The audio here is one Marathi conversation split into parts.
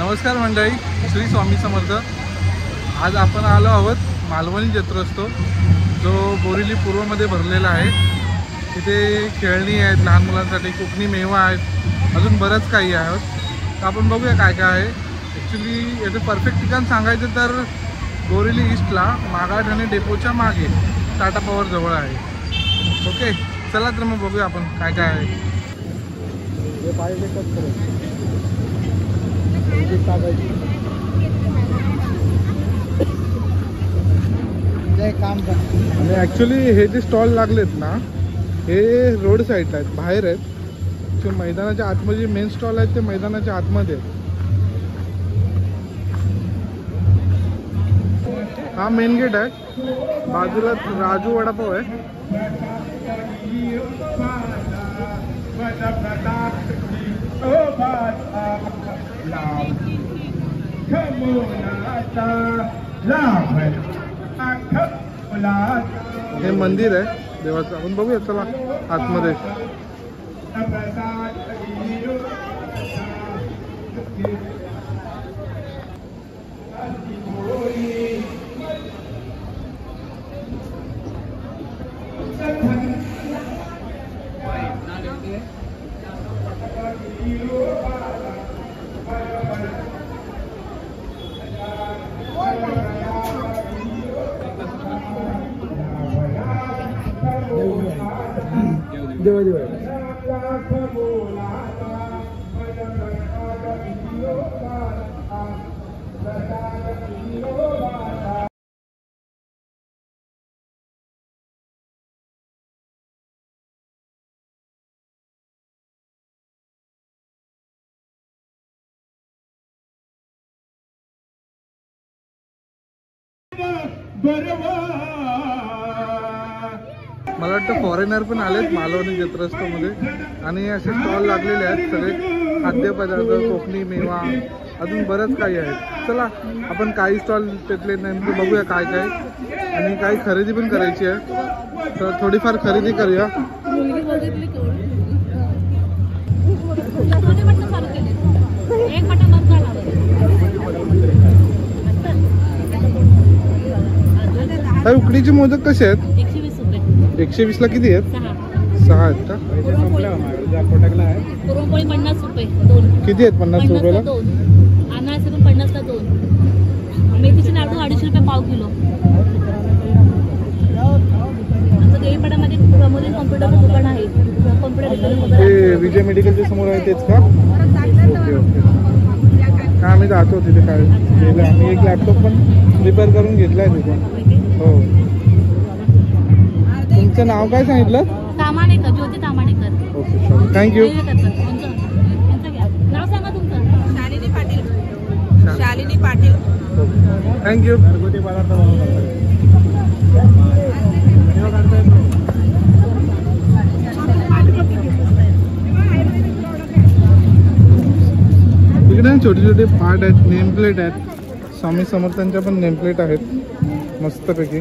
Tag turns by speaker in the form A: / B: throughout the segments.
A: नमस्कार मंडळी, श्री स्वामी समर्थ। आज आपण आलो आहोत मालवणी जत्रोत्सव जो बोरिवली पूर्वमध्ये भरलेला आहे। तिथे खेळणी आहेत लहान मुलांसाठी, कोकणी मेवा आहेत, अजून बरंच काही आहे। तर आपण बघूया काय काय आहे। ॲक्च्युली याचं परफेक्ट ठिकाण सांगायचं तर बोरिवली ईस्टला मागाठाणे डेपोच्या मागे टाटा पॉवर जवळ आहे। ओके, चला तर मग बघूया आपण काय काय आहे। हे पाहिजे काम आणि ॲक्च्युली हे जे स्टॉल लागलेत ना, हे रोड साईडला आहेत, बाहेर आहेत। जे मैदानाच्या आतमध्ये मेन स्टॉल आहेत ते मैदानाच्या आतमध्ये आहेत। हा मेन गेट आहे, बाजूला राजू वडापाव आहे। हे मंदिर आहे देवाचं, आपण बघूया चला आतमध्ये। मला वाटतं फॉरेनर पण आलेत मालवणी जत्रोत्सवमध्ये आणि असे स्टॉल लागलेले आहेत, सगळे खाद्यपदार्थ, कोकणी मेवा, अजून बरंच काही आहे। चला आपण काही स्टॉल तिथले नेमके बघूया काय काय, आणि काही खरेदी पण करायची आहे, तर थोडीफार खरेदी करूया। काय उकडीचे मोदक कसे आहेत? 120 ला किती आहेत? 6 आहेत का?
B: पुरणपोळी 50 रुपये 2
A: किती आहेत? 50 रुपयाला
B: 2, अनारसे पण 50 ला 2, मेथीचे लाडू 250 रुपये पाव किलो। आमचं देवीपाड्यामध्ये प्रमोदिन कॉम्प्युटरचं दुकान आहे, कॉम्प्युटर
A: ते विजय मेडिकलच्या समोर आहे तेच का? ओके ओके, हा आम्ही जातो तिथे। काय गेलं आम्ही, एक लॅपटॉप पण रिपेअर करून घेतलाय तिथे। हो, तुमचं नाव काय सांगितलं?
B: तामाणेकर, ज्योती तामाणेकर।
A: Okay, thank you.
B: नाव सांगा तुमचं? शालिनी पाटील। शालिनी पाटील,
A: थँक्यू। तिकडे छोटे छोटे पार्ट आहेत, नेम प्लेट आहेत, स्वामी समर्थांच्या पण नेम प्लेट आहेत मस्तपैकी।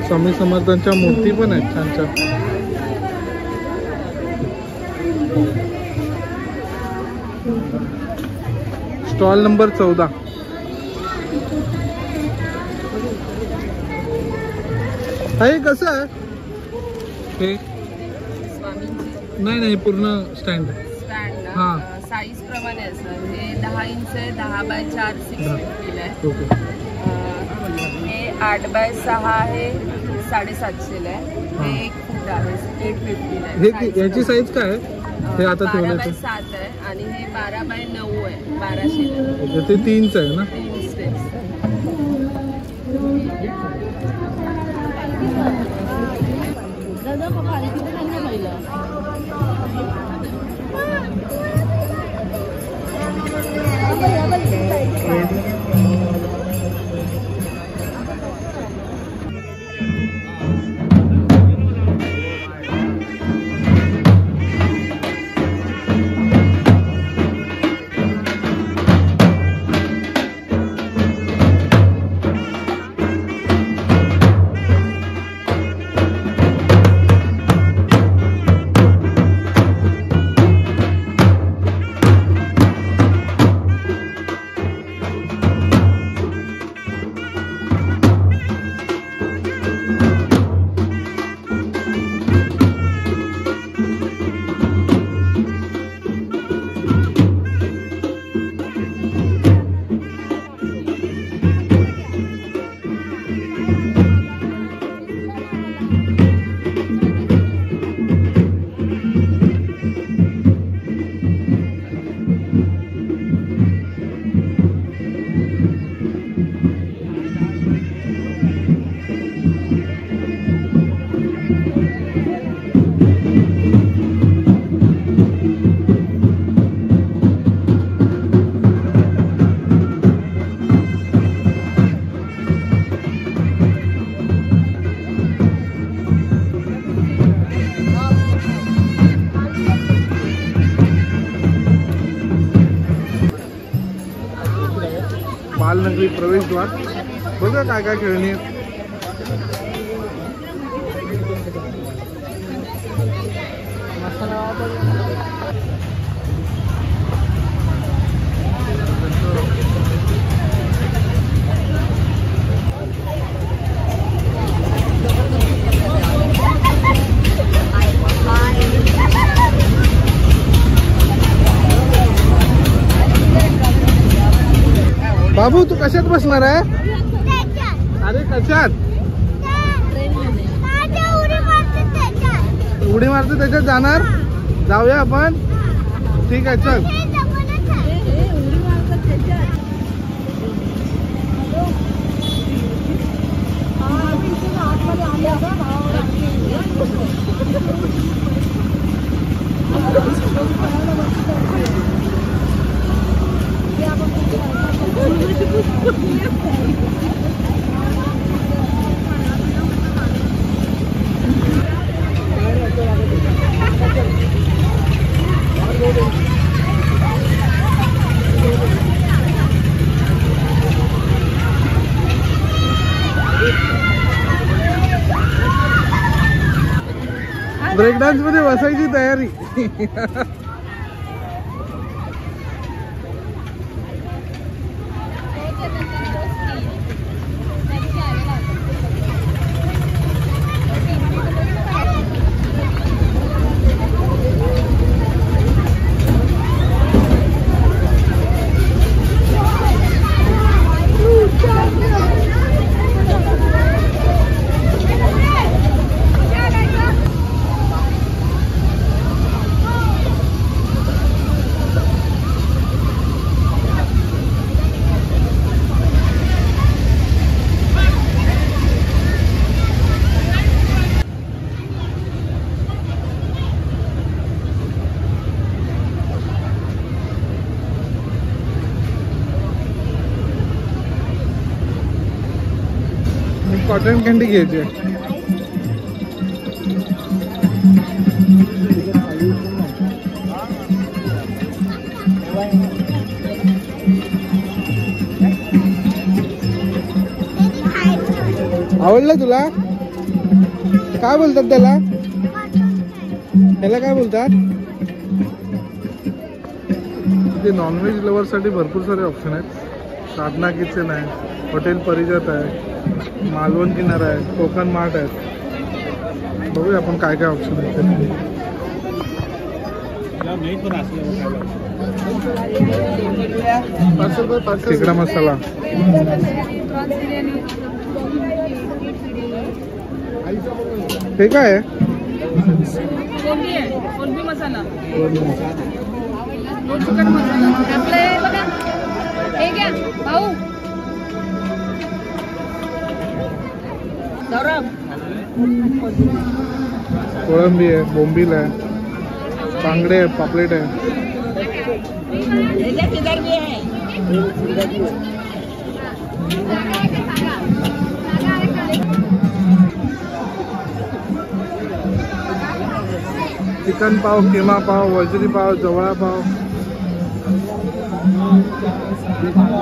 A: स्वामी समर्थांच्या मूर्ती पण आहेत छान छान। Stall number 14। हे कसं आहे? हे नाही पूर्ण स्टँड हां,
C: साईज प्रमाणे असं हे 10 इंच आहे, 10 बाय 4 650 आहे।
A: ओके,
C: हे 8 बाय 6 आहे, 750 आहे। हे 1 फूट आहे, 850 आहे।
A: हे याची साईज काय आहे? हे आता
C: 12 बाय 7 आहे आणि हे 12 बाय 9 आहे, 1200
A: ते 3च आहे ना?
C: 3 स्टेप्स।
A: बालनगरी प्रवेशद्वार. बघा काय काय खेळणी आहेत. बाबू तू कशात बसणार आहे? अरे कशात? उडी मारते त्याच्यात जाणार. जाऊया आपण. ठीक आहे चल. ब्रेक डान्स मध्ये बसायची तयारी. कॉटन कॅन्डी घ्यायची. आवडलं तुला? काय बोलतात त्याला? काय बोलतात? इथे नॉनव्हेज लवर साठी भरपूर सारे ऑप्शन आहेत. साधना किचन आहे, हॉटेल परिजात आहे, मालवण किनारा आहे, कोकण मार्ट आहे. बघूया आपण काय काय ऑप्शन आहेत. खेकडा मसाला, हे काय आहे?
C: कोलंबी मसाला, चिकन मसाला. आपलं हे बघा, हे घ्या भाऊ.
A: कोळंबी आहे, बोंबील आहे, बांगडे आहे, पापलेट आहे. चिकन पाव, किमा पाव, वजरी पाव, जवळा पाव.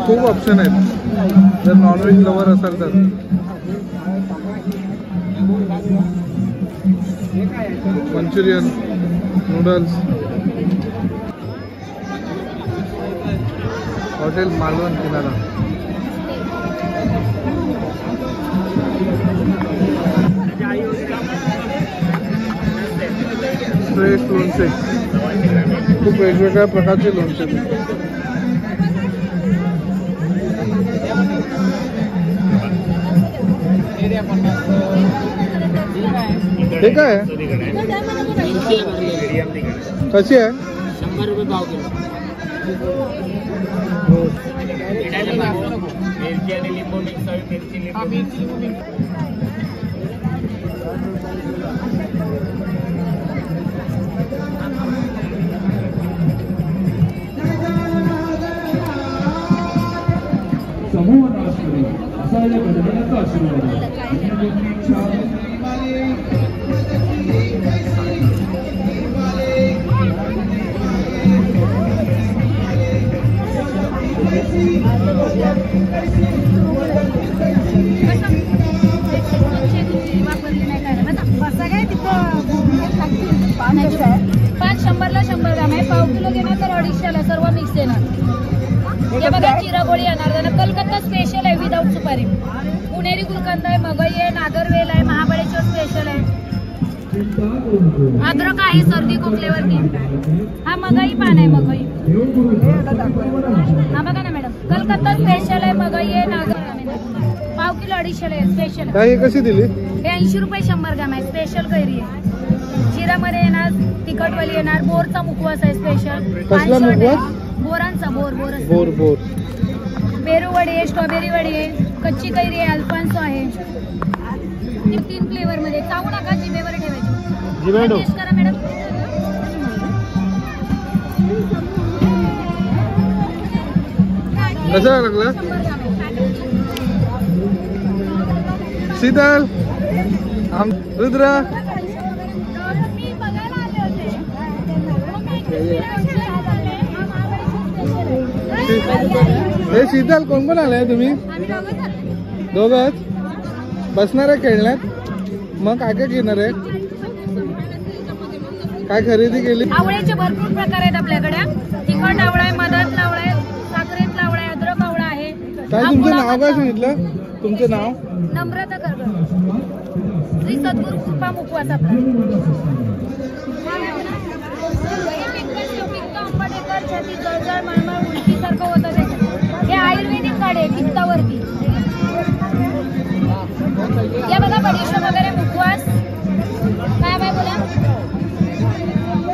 A: खूप ऑप्शन आहेत जर नॉनव्हेज लवर असाल तर. Manchurian, noodles. हॉटेल मालवण किनारा. फ्रेश लोणचे, खूप वेगवेगळ्या प्रकारचे लोणचे. हे काय आहे? कशी आहे?
D: 100 रुपये पाव किलो. मिरची आणि लिंबू मिक्स आहे. मिरची लिंबू.
E: समूह नाश करू असा या गणपतीचा आशीर्वाद आहे.
B: पाच 100ला 100 ग्राम आहे. पाव किलो घेणार तर 250ला सर्व मिक्स येणार. हे बघा चिरागोळी येणार त्याला कलकत्ता स्पेशल आहे विदाऊट सुपारी. पुणेरी गुलकंद आहे, मगई आहे, नागरवेल आहे, महाबळेश्वर स्पेशल आहे. अद्रक आहे सर्दी खोकल्यावरती. हा मगई पान आहे मगई. हा बघा ना मॅडम कलकत्ता स्पेशल आहे मगई आहे नागर पाव किलो 250 आहे स्पेशल.
A: काय कशी दिली?
B: हे 80 रुपये 100 ग्राम आहे. स्पेशल कैरी आहे. जिरामध्ये येणार तिखटवाली येणार. बोरचा मुखवास आहे स्पेशल.
A: कसला मुखवास?
B: बोरांचा बोर बोर
A: बोर.
B: पेरू वडी आहे, स्ट्रॉबेरी वडी आहे, कच्ची कैरी आहे, अल्फान्सो आहे. 3 फ्लेवर मध्ये चावू नका जिभेवर ठेवायची. टेस्ट करा मॅडम.
A: कसं लागलं? शीतल रुद्र हे शीतल कोण कोण आलाय तुम्ही? दोघच बसणार आहे खेळण्यात? मग काय काय घेणार आहे? काय खरेदी केली?
B: आवळ्याचे भरपूर प्रकार आहेत आपल्याकडे. तिखट आवळा आहे, मधात आवळा आहे, साखरेत आवळा आहे, अद्रक आवळा आहे.
A: काय तुमचं नाव काय सांगितलं? तुमचं नाव?
B: नम्रता करगर. श्री सद्गुरू कृपा मुखवास आपला. आंबेडकर छाती जळजळ मळमळ उलटीसारखं होतं त्याच्यात. हे आयुर्वेदिक काढे पित्तावरती. या बघा बडीशेप वगैरे मुखवास. काय बाय बोला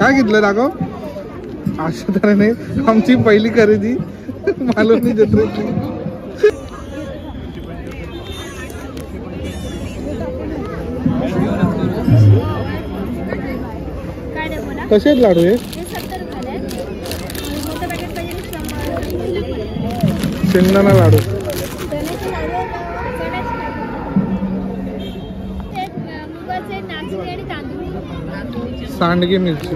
A: काय घेतलं दाखव? अशा तऱ्हेने आमची पहिली खरेदी मालवणी जत्रेची.
B: काय दे बोला?
A: कसे आहेत लाडू हे?
B: हे 70 रुपयाला आहे. मोठं पॅकेट पाहिजे 100.
A: शेंगदाणा लाडू.
B: चण्याचे लाडू, चण्याचे लाडू. ते मुगाचे, नाचणी आणि तांदूळ.
A: सांडगी मिरची.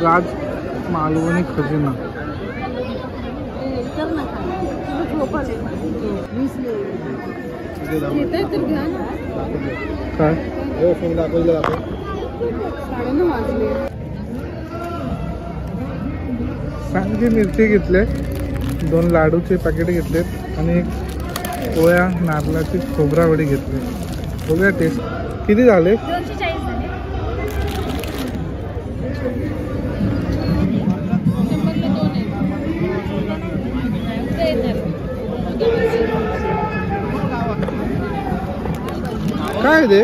A: राज मालवणी खजिना. काय सांडगी मिरची घेतले, 2 लाडूचे पॅकेट घेतलेत आणि एक पोळ्या नारळाची खोबरावडी घेतली. बघूया टेस्ट किती झाले.
B: 240 झाले.
A: काय ते?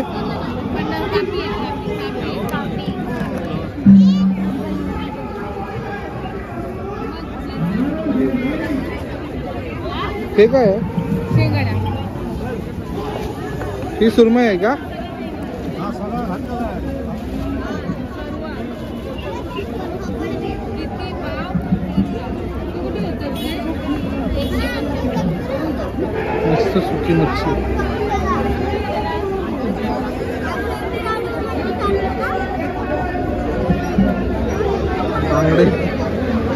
A: हे काय आहे? ही सुरमई आहे का? मस्त सुकी मच्छी.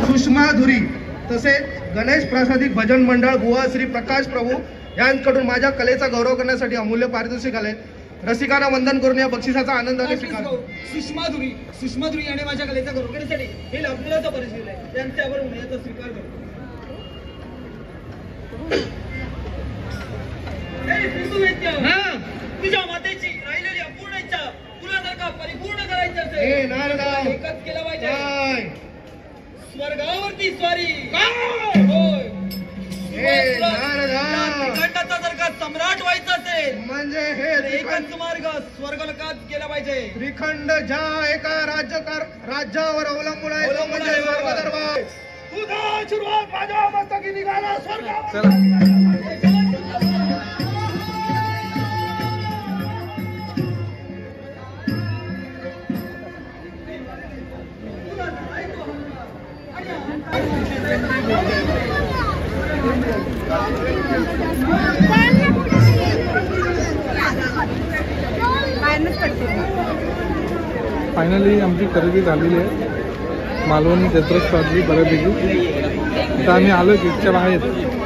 F: सुषमा धुरी तसेच गणेश प्रासादिक भजन मंडळ गोवा श्री प्रकाश प्रभू यांकडून माझ्या कलेचा गौरव करण्यासाठी अमूल्य पारितोषिक आले. रसिकांना वंदन करून या बक्षिसाचा आनंदाने स्वीकार.
D: सुषमा धुरी आणि माझ्या कलेचा गौरव करण्यासाठी हे लाभलेला परिस्थिती आहे. त्यांच्यावर याचा स्वीकार करतो. तुझ्या मातेची राहिलेली अपूर्ण इच्छा तुला जर का परिपूर्ण करायची असेल एकच केलं पाहिजे. स्वर्गावरती स्वारी. खंडाचा जर का सम्राट व्हायचा असेल
F: म्हणजे हे
D: एकच मार्ग स्वर्गलोकात गेला पाहिजे.
F: त्रिखंड ज्या एका राज्यावर अवलंबून आहे तो म्हणजे स्वर्ग दरबार. तुझा आशीर्वाद माझ्या मस्तकी निघाला स्वर्गावर.
A: फायनली आमची खरेदी झालेली आहे. मालवणी जत्रा चालली बऱ्यापैकी. आता आम्ही आलो गेटच्या बाहेर.